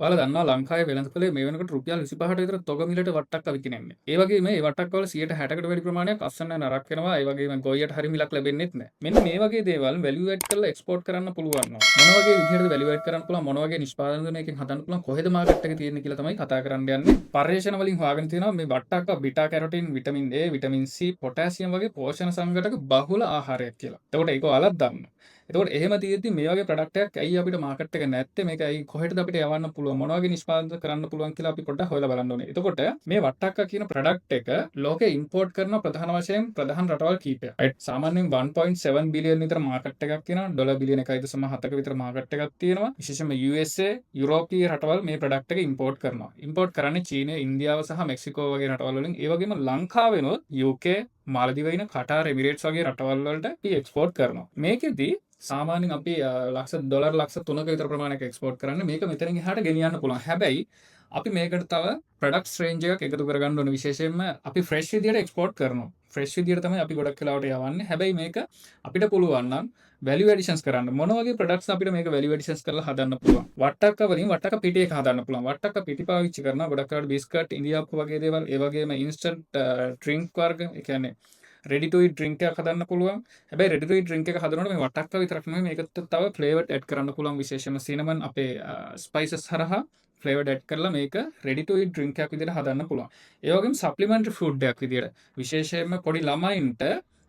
ඔයාලා දන්නවා ලංකාවේ වෙළඳපොලේ මේ වෙනකොට රුපියල් 25ට විතර තොග මිලට වට්ටක්ක විකිනෙන්නේ. ඒ වගේම මේ වට්ටක්ක වල 60%කට වැඩි ප්‍රමාණයක් අස්සන්න නරක් වෙනවා. ඒ වගේම ගොයියට හරි මිලක් ලැබෙන්නේත් නැහැ. මෙන්න මේ වගේ දේවල් වැලියු ඇඩ් කරලා එක්ස්පෝර්ට් කරන්න පුළුවන් නම් මොන වගේ විදිහටද වැලියු ඇඩ් කරන්න පුළුවන්, මොන වගේ නිෂ්පාදනයකින් හදන්න පුළුවන්, කොහෙද මාකට් එක තියෙන්නේ කියලා තමයි කතා කරන්න යන්නේ. පර්යේෂණ වලින් හොයාගෙන තියෙනවා මේ වට්ටක්ක beta carotene, vitamin A, vitamin C, potassium වගේ පෝෂණ සංඝටක බහුල ආහාරයක් කියලා. එතකොට ඒක ඔයාලත් දන්න. එතකොට එහෙම තියෙද්දි මේ වගේ ප්‍රොඩක්ට් එකක් ඇයි අපිට මාකට් එක නැත්තේ? මේක ඇයි කොහෙටද අපිට යවන්න පුළුවන්? මොන වගේ නිෂ්පාදනය කරන්න පුළුවන් කියලා අපි පොඩ්ඩක් හොයලා බලන්න ඕනේ. එතකොට මේ වට්ටක්ක කියන ප්‍රොඩක්ට් එක ලෝකේ ඉම්පෝර්ට් කරන ප්‍රධාන වශයෙන් ප්‍රධාන රටවල් කීපයක්. right? සාමාන්‍යයෙන් 1.7 බිලියන් විතර මාකට් එකක් තියෙනවා. ඩොලර් බිලියන 1.7ක විතර මාකට් එකක් තියෙනවා. විශේෂයෙන්ම USA, යුරෝපීය රටවල් මේ ප්‍රොඩක්ට් එක ඉම්පෝර්ට් කරනවා. ඉම්පෝර්ට් කරන්නේ චීනය, ඉන්දියාව සහ මෙක්සිකෝ වගේ රටවල් වලින්. ඒ වගේම ලංකාවෙනොත් UK, මාලදිවයින, කටාර්, එමිරේට්ස් වගේ රටවල් වලට අපි එක්ස්පෝර්ට් කරනවා. මේකෙදි සාමාන්‍යයෙන් අපි ඩොලර් ලක්ෂ 3ක විතර ප්‍රමාණයක් එක්ස්පෝර්ට් කරන්න. මේක මෙතනින් එහාට ගෙනියන්න පුළුවන්. හැබැයි අපි මේකට තව ප්‍රොඩක්ට්ස් රේන්ජ් එකක් එකතු කරගන්න ඕනේ. විශේෂයෙන්ම අපි ෆ්‍රෙෂ් විදියට එක්ස්පෝර්ට් කරනවා. ෆ්‍රෙෂ් විදියට තමයි අපි ගොඩක් වෙලාවට යවන්නේ. හැබැයි මේක අපිට පුළුවන් නම් වැලියු ඇඩිෂන්ස් කරන්න. මොන වගේ ප්‍රොඩක්ට්ස් අපිට මේක වැලියු ඇඩිෂන්ස් කරලා හදන්න පුළුවන්. වට්ටක්ක වලින් වට්ටක්ක පිටි එක හදන්න පුළුවන්. වට්ටක්ක පිටි පාවිච්චි කරනවා. ගොඩක් වෙලාවට බිස්කට්, ඉන්දියාප්පු වගේ දේවල්, ඒ වගේම ඉන්ස්ටන්ට් ඩ්‍රින්ක් වර්ග, ඒ කියන්නේ රෙඩි ටු ඊට් ඩ්‍රින්ක් එකක් හදන්න පුළුවන්. හැබැයි රෙඩි ටු ඊට් ඩ්‍රින්ක් එක හදනකොට මේ වට්ටක්ක විතරක් නෙමෙයි මේකට තව ෆ්ලේවර්ඩ් ඇඩ් කරන්න පුළුවන්. විශේෂයෙන්ම සිනමන් අපේ ස්පයිසස් හරහා ෆ්ලේවර්ඩ් ඇඩ් කරලා මේක රෙඩි ටු ඊට් ඩ්‍රින්ක් එකක් විදිහට හදන්න පුළුවන්. ඒ වගේම සප්ලිමන්ටරි ෆුඩ් එකක් විදිහට විශේෂයෙන්ම පොඩි ළමයින්ට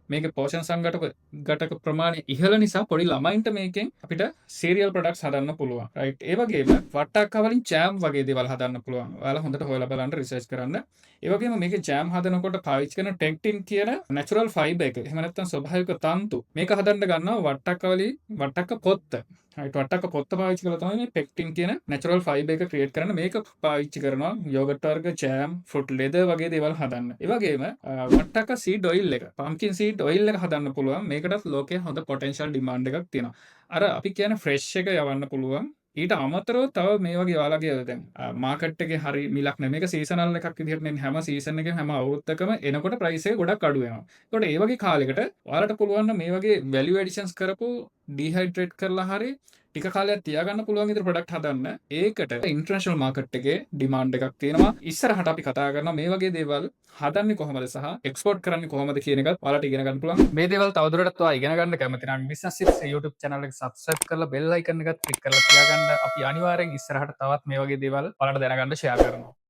මේක පෝෂණ සංඝටක ප්‍රමාණය ඉහළ නිසා පොඩි ළමයින්ට මේකෙන් අපිට සීරියල් ප්‍රොඩක්ට්ස් හදන්න පුළුවන්. රයිට්. ඒ වගේම වට්ටක්ක වලින් ජෑම් වගේ දේවල් හදන්න පුළුවන්. ඔයාලා හොඳට හොයලා බලන්න, රිසර්ච් කරන්න. ඒ වගේම මේක ජෑම් හදනකොට පාවිච්චි කරන ටෙක්ටින් කියන නැචරල් ෆයිබර් එක. එහෙම නැත්නම් ස්වභාවික තන්තු. මේක හදන්න ගන්නවා වට්ටක්ක වලින් වට්ටක්ක පොත්ත. right. වට්ටක්ක පොත්ත පාවිච්චි කරලා තමයි මේ පෙක්ටින් කියන නැචරල් ෆයිබර් එක ක්‍රියේට් කරන්න. මේක පාවිච්චි කරනවා යෝගට් වර්ග, ජෑම්, ෆෘට් ලෙදර් වගේ දේවල් හදන්න. ඒ වගේම වට්ටක්ක සීඩ් ඔයිල් එක, පම්කින් සීඩ් ඔයිල් එක හදන්න පුළුවන්. මේකටත් ලෝකයේ හොඳ පොටෙන්ෂල් ඩිමාන්ඩ් එකක් තියෙනවා. අර අපි කියන ෆ්‍රෙෂ් එක යවන්න පුළුවන්. ඊට අමතරව තව මේ වගේ ඔයාලගේ දැන් මාකට් එකේ හරි මිලක් නැහැ. මේක සීසනල් එකක් විදිහට නෙමෙයි. හැම සීසන් එකකම හැම අවුරුද්දකම එනකොට ප්‍රයිස් එක ගොඩක් අඩු වෙනවා. ඒකට ඒ වගේ කාලයකට ඔයාලට පුළුවන් නම් මේ වගේ වැලියු ඇඩිෂන්ස් කරපු ඩිහයිඩ්‍රේට් කරලා හරි ටික කාලයක් තියාගන්න පුළුවන් විදිහට ප්‍රොඩක්ට් හදන්න. ඒකට ඉන්ටර්නැෂනල් මාකට් එකේ ඩිමාන්ඩ් එකක් තියෙනවා. ඉස්සරහට අපි කතා කරනවා මේ වගේ දේවල් හදන්නේ කොහොමද සහ එක්ස්පෝර්ට් කරන්නේ කොහොමද කියන එකත් ඔයාලට ඉගෙන ගන්න පුළුවන්. මේ දේවල් තවදුරටත් ඔයා ඉගෙන ගන්න කැමති නම් බිස්නස් ටිප්ස් YouTube channel එක subscribe කරලා bell icon එකත් click කරලා තියාගන්න. අපි අනිවාර්යෙන් ඉස්සරහට තවත් මේ වගේ දේවල් ඔයාලට දැනගන්න share කරනවා.